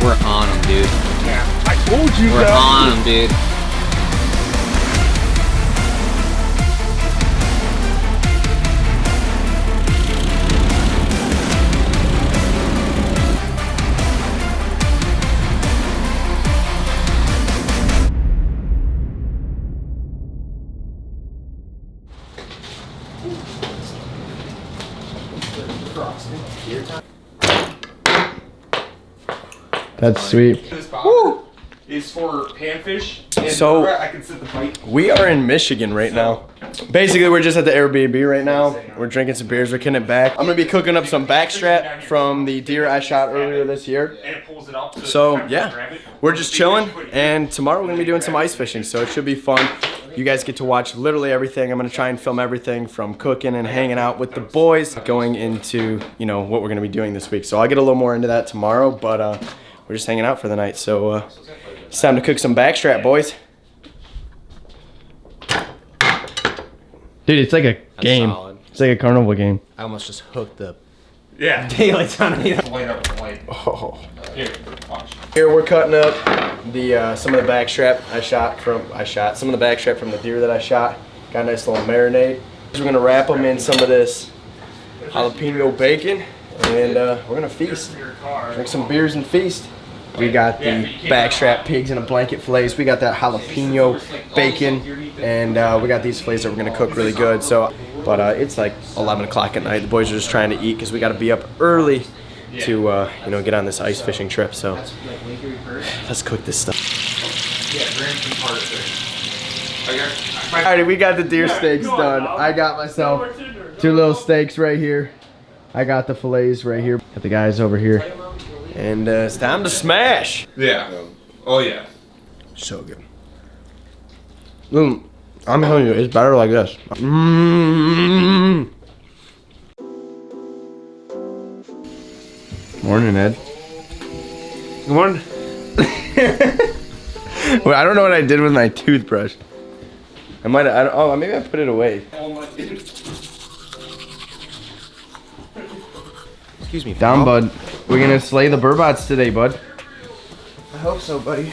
We're on them, dude. Yeah, I told you We're on them, dude. That's sweet. This bobber is for panfish. And So I can set the bite. we are in Michigan right now. Basically, we're just at the Airbnb right now. We're drinking some beers. We're getting it back. I'm gonna be cooking up some backstrap from the deer I shot earlier this year. And it pulls it up. So yeah, we're just chilling. And tomorrow we're gonna be doing some ice fishing. So it should be fun. You guys get to watch literally everything. I'm gonna try and film everything from cooking and hanging out with the boys, going into what we're gonna be doing this week. So I'll get a little more into that tomorrow. But we're just hanging out for the night. So it's time to cook some backstrap, boys. Dude, it's like a game. Solid. It's like a carnival game. I almost just hooked the Yeah. daylights on me. Light up the light. Oh. Here, watch. Here we're cutting up the some of the backstrap I shot some of the backstrap from the deer that I shot. Got a nice little marinade. We're gonna wrap them in some of this jalapeno bacon, and we're gonna feast. Drink some beers and feast. We got the backstrap pigs in a blanket fillets. We got that jalapeno bacon, and we got these fillets that we're gonna cook really good. So, but it's like 11 o'clock at night. The boys are just trying to eat because we got to be up early to get on this ice fishing trip. So let's cook this stuff. All right, we got the deer steaks done. I got myself 2 little steaks right here. I got the fillets right here. Got the guys over here. And it's time to smash. Yeah. Oh yeah. So good. I'm telling you, it's better like this. Morning, Ed. Good morning. Well, I don't know what I did with my toothbrush. Oh, maybe I put it away. Excuse me. Down, bud. We're gonna slay the burbots today, bud. I hope so, buddy.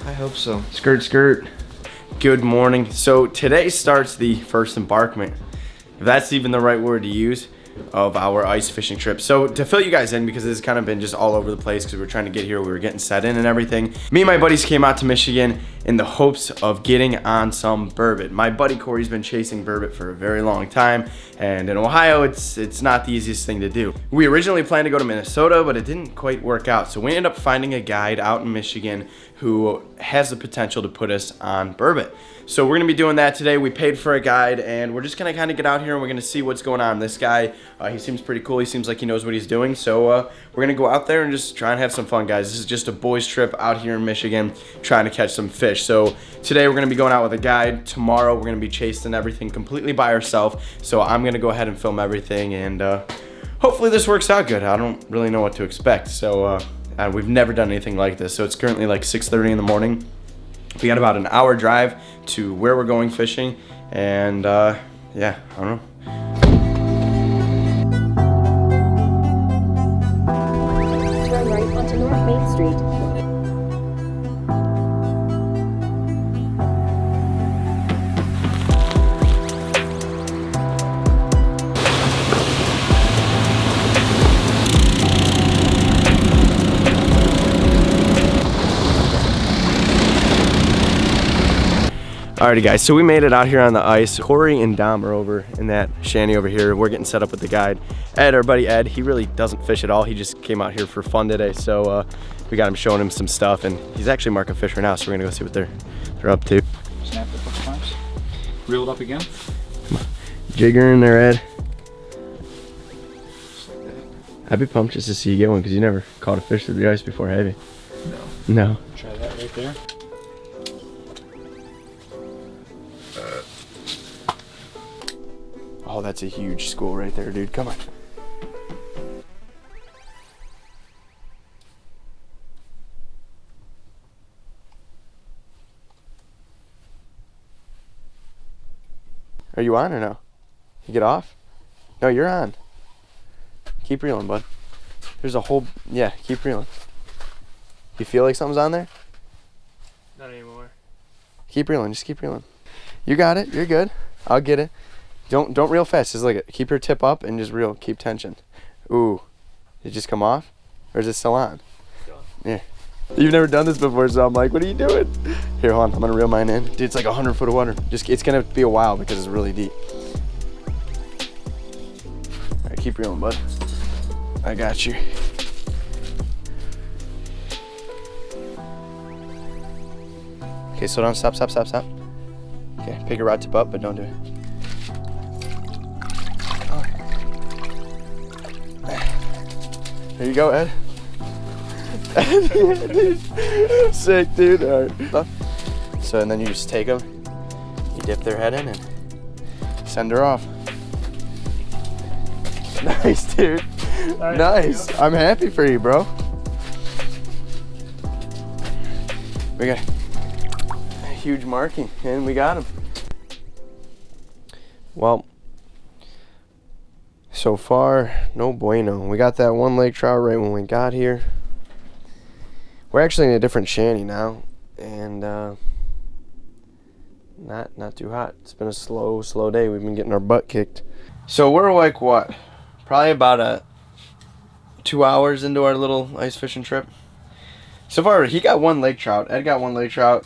I hope so. Skirt, skirt. Good morning. So today starts the first embarkment, if that's even the right word to use, of our ice fishing trip. So to fill you guys in, because it's kind of been just all over the place because we were trying to get here, we were getting set in and everything. Me and my buddies came out to Michigan in the hopes of getting on some burbot. My buddy Corey's been chasing burbot for a very long time, and in Ohio it's not the easiest thing to do. We originally planned to go to Minnesota, but it didn't quite work out. So we ended up finding a guide out in Michigan who has the potential to put us on burbot. So we're gonna be doing that today. We paid for a guide, and we're just gonna kind of get out here and we're gonna see what's going on. This guy, he seems pretty cool. He seems like he knows what he's doing. So we're gonna go out there and just try and have some fun, guys. This is just a boys trip out here in Michigan, trying to catch some fish. So today we're gonna be going out with a guide. Tomorrow we're gonna be chasing everything completely by ourselves. So I'm gonna go ahead and film everything, and hopefully this works out good. I don't really know what to expect. So we've never done anything like this. So it's currently like 6:30 in the morning. We got about an hour drive to where we're going fishing, and yeah, I don't know. Turn right onto North Main Street. Alrighty guys, so we made it out here on the ice. Corey and Dom are over in that shanty over here. We're getting set up with the guide. Ed, our buddy Ed, he really doesn't fish at all. He just came out here for fun today. So we got him showing him some stuff, and he's actually marking fish right now. So we're gonna go see what they're up to. Snap it a couple times. Reel it up again. Jigger in there, Ed. I'd be pumped just to see you get one, because you never caught a fish through the ice before, have you? No. No. Try that right there. Oh, that's a huge school right there, dude. Come on. Are you on or no? You get off? No, you're on. Keep reeling, bud. There's a whole, yeah, keep reeling. You feel like something's on there? Not anymore. Keep reeling, just keep reeling. You got it, you're good. I'll get it. Don't reel fast, just like it. Keep your tip up and just reel, keep tension. Ooh, did it just come off? Or is it still on? Still on. Yeah. You've never done this before, so I'm like, what are you doing? Here, hold on, I'm gonna reel mine in. Dude, it's like 100 foot of water. It's gonna be a while because it's really deep. All right, keep reeling, bud. I got you. Okay, slow down, stop. Okay, pick your rod tip up, but don't do it. Oh. There you go, Ed. Sick, dude. All right. So, and then you just take them, you dip their head in and send her off. Nice, dude. Right, nice. I'm happy for you, bro. We got a huge marking, and we got him. Well, so far, no bueno. We got that one lake trout right when we got here. We're actually in a different shanty now, and not too hot. It's been a slow day. We've been getting our butt kicked. So we're like what? Probably about 2 hours into our little ice fishing trip. So far, he got one lake trout. Ed got one lake trout.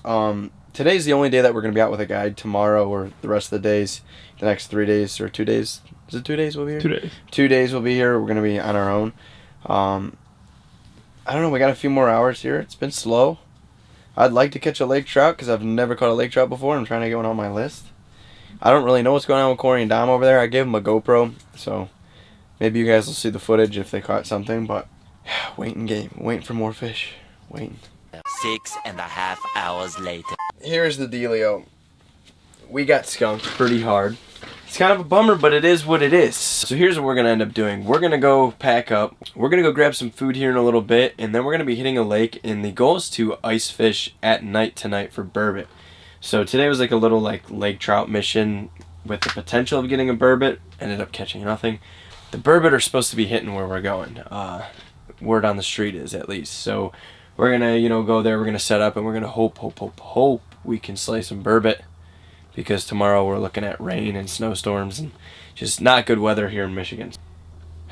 Today's the only day that we're gonna be out with a guide. Tomorrow or the rest of the days, the next 3 days or 2 days. Is it 2 days we'll be here? 2 days. 2 days we'll be here. We're gonna be on our own. I don't know, we got a few more hours here. It's been slow. I'd like to catch a lake trout because I've never caught a lake trout before. I'm trying to get one on my list. I don't really know what's going on with Corey and Dom over there. I gave them a GoPro, so maybe you guys will see the footage if they caught something, but waiting game. Waiting for more fish. Waiting. 6.5 hours later. Here's the dealio. We got skunked pretty hard. It's kind of a bummer, but it is what it is. So here's what we're gonna end up doing. We're gonna go pack up. We're gonna go grab some food here in a little bit, and then we're gonna be hitting a lake, and the goal is to ice fish at night tonight for burbot. So today was like a little like lake trout mission with the potential of getting a burbot. Ended up catching nothing. The burbot are supposed to be hitting where we're going. Word on the street is at least. So we're gonna, go there, we're gonna set up, and we're gonna hope we can slay some burbot. Because tomorrow we're looking at rain and snowstorms and just not good weather here in Michigan.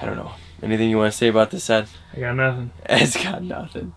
I don't know. Anything you want to say about this, Ed? I got nothing. Ed's got nothing.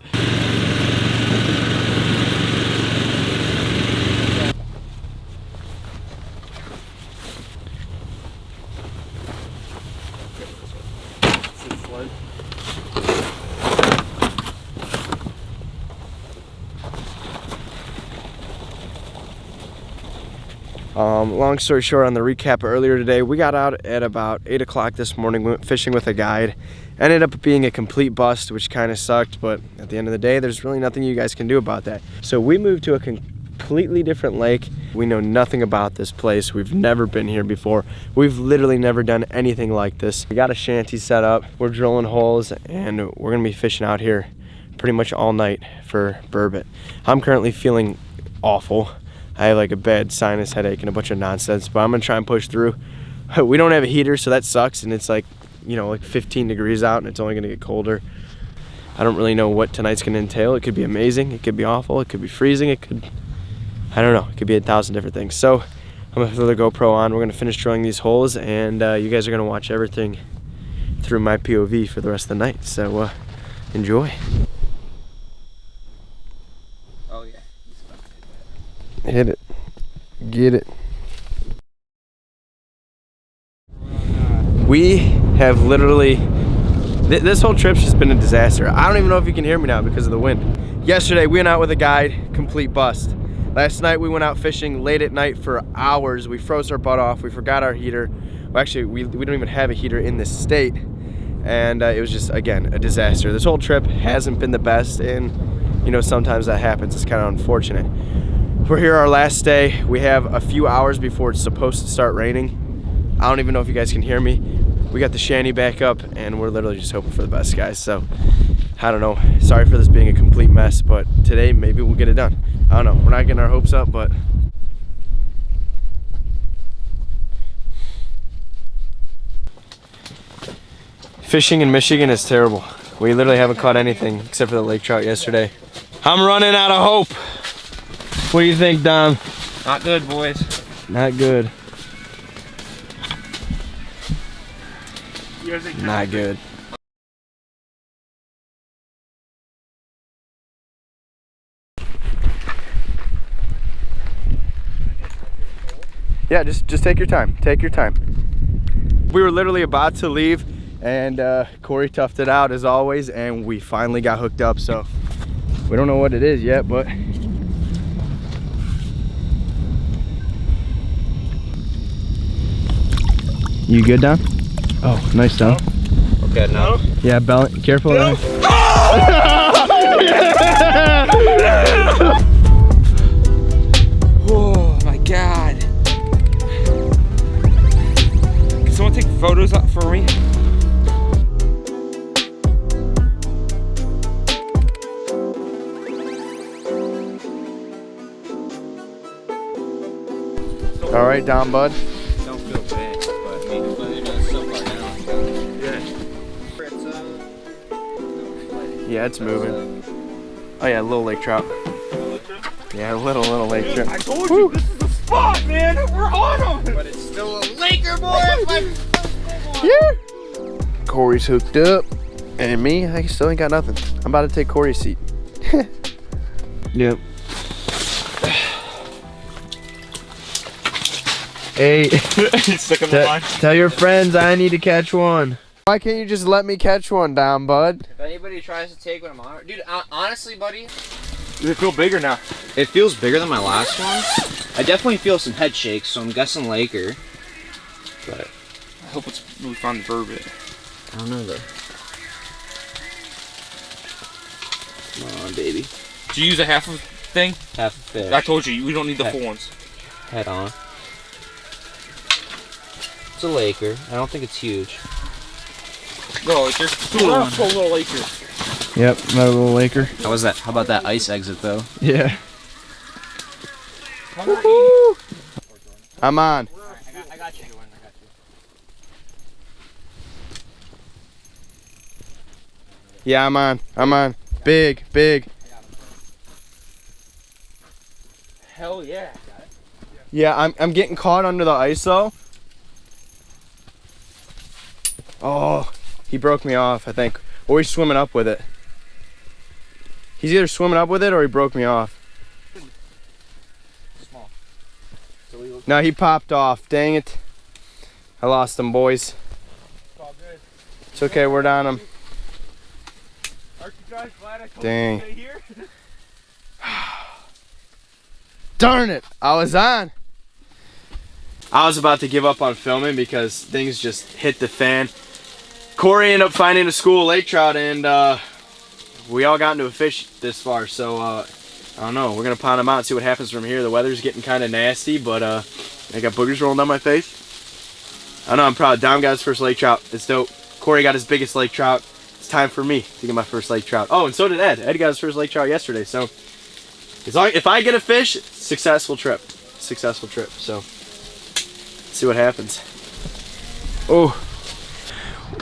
Long story short, on the recap earlier today, we got out at about 8 o'clock this morning, went fishing with a guide. Ended up being a complete bust, which kind of sucked, but at the end of the day, there's really nothing you guys can do about that. So we moved to a completely different lake. We know nothing about this place. We've never been here before. We've literally never done anything like this. We got a shanty set up. We're drilling holes, and we're gonna be fishing out here pretty much all night for burbot. I'm currently feeling awful. I have like a bad sinus headache and a bunch of nonsense, but I'm gonna try and push through. We don't have a heater, so that sucks, and it's like, like 15 degrees out, and it's only gonna get colder. I don't really know what tonight's gonna entail. It could be amazing, it could be awful, it could be freezing, I don't know, it could be 1,000 different things. So I'm gonna throw the GoPro on, we're gonna finish drilling these holes, and you guys are gonna watch everything through my POV for the rest of the night, so enjoy. Oh yeah. Hit it. Get it. We have literally, this whole trip's just been a disaster. I don't even know if you can hear me now because of the wind. Yesterday we went out with a guide, complete bust. Last night we went out fishing late at night for hours. We froze our butt off. We forgot our heater. Well, actually, we don't even have a heater in this state. And it was just, again, a disaster. This whole trip hasn't been the best, and sometimes that happens. It's kind of unfortunate. We're here our last day. We have a few hours before it's supposed to start raining. I don't even know if you guys can hear me. We got the shanty back up, and we're literally just hoping for the best, guys. So, I don't know. Sorry for this being a complete mess, but today maybe we'll get it done. I don't know. We're not getting our hopes up, but fishing in Michigan is terrible. We literally haven't caught anything except for the lake trout yesterday. I'm running out of hope. What do you think, Dom? Not good, boys. Not good. You guys think Not good. Yeah, just take your time. Take your time. We were literally about to leave, and Corey toughed it out as always, and we finally got hooked up. So we don't know what it is yet, but you good, Don? Oh, nice, Don. Okay, no. Yeah, careful. No. Oh my God. Can someone take photos up for me? All right, Don, bud. Don't feel bad, but I mean, so far down. Yeah, it's moving. Oh yeah, little lake trout. Yeah, little lake trout. I told you this is the spot, man. We're on them. But it's still a Laker, boy. Yeah. Corey's hooked up, and me, I still ain't got nothing. I'm about to take Corey's seat. Yep. Hey, tell your friends I need to catch one. Why can't you just let me catch one down, bud? If anybody tries to take what I'm on, dude, honestly, buddy, Does it feel bigger now? it feels bigger than my last one. I definitely feel some head shakes, so I'm guessing Laker. But I hope it's we found the burbot. I don't know though. Come on, baby. Did you use a half of thing? Half a fish. I told you, we don't need the full ones. Head on. It's a Laker. I don't think it's huge. No, Laker. It's a little Laker. Yep, another little Laker. How was that? How about that ice exit though? Yeah. I'm on. I got you. Yeah, I'm on. Big. Hell yeah. Yeah, I'm getting caught under the ice though. Oh, he broke me off, I think. Or he's swimming up with it. He's either swimming up with it or he broke me off. Small. No, he popped off. Dang it. I lost him, boys. It's okay, we're down him. Aren't you guys glad I told Dang. you to stay here? Darn it, I was on. I was about to give up on filming because things just hit the fan. Corey ended up finding a school of lake trout, and we all got into a fish this far, so I don't know. We're gonna pound them out and see what happens from here. The weather's getting kind of nasty, but I got boogers rolling down my face. I know, I'm proud. Dom got his first lake trout. It's dope. Corey got his biggest lake trout. It's time for me to get my first lake trout. Oh, and so did Ed. Ed got his first lake trout yesterday, so if I get a fish, successful trip. So let's see what happens. Oh.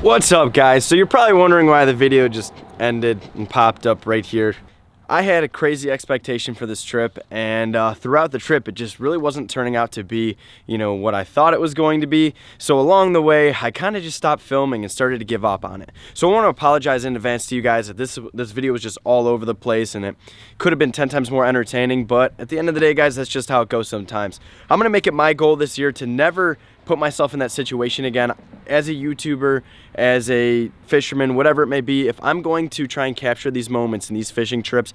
What's up, guys? So you're probably wondering why the video just ended and popped up right here. I had a crazy expectation for this trip, and throughout the trip it just really wasn't turning out to be, what I thought it was going to be. So along the way I kind of just stopped filming and started to give up on it. So I want to apologize in advance to you guys that this video was just all over the place and it could have been 10 times more entertaining, but at the end of the day, guys, that's just how it goes sometimes. I'm gonna make it my goal this year to never put myself in that situation again. As a YouTuber, as a fisherman, whatever it may be, if I'm going to try and capture these moments in these fishing trips,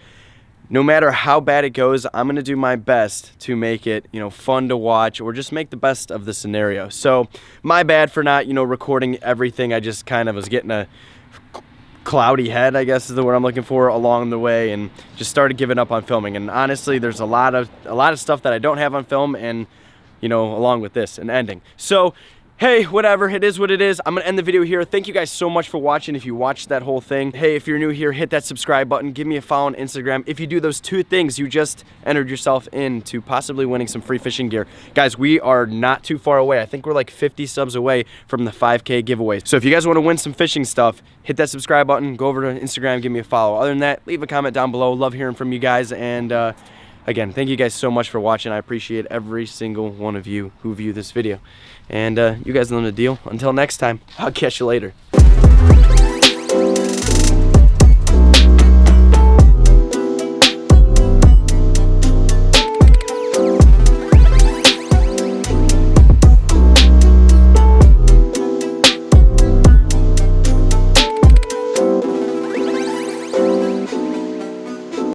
no matter how bad it goes, I'm gonna do my best to make it, fun to watch or just make the best of the scenario. So my bad for not, recording everything. I just kind of was getting a cloudy head, I guess is the word I'm looking for, along the way, and just started giving up on filming. And honestly, there's a lot of stuff that I don't have on film, and along with this and ending. So hey, whatever, it is what it is. I'm gonna end the video here. Thank you guys so much for watching. If you watched that whole thing, hey, if you're new here, hit that subscribe button, give me a follow on Instagram. If you do those 2 things, you just entered yourself into possibly winning some free fishing gear. Guys, we are not too far away. I think we're like 50 subs away from the 5K giveaway. So if you guys want to win some fishing stuff, hit that subscribe button, go over to Instagram, give me a follow. Other than that, leave a comment down below. Love hearing from you guys. And again, thank you guys so much for watching. I appreciate every single one of you who view this video. And you guys know the deal. Until next time, I'll catch you later.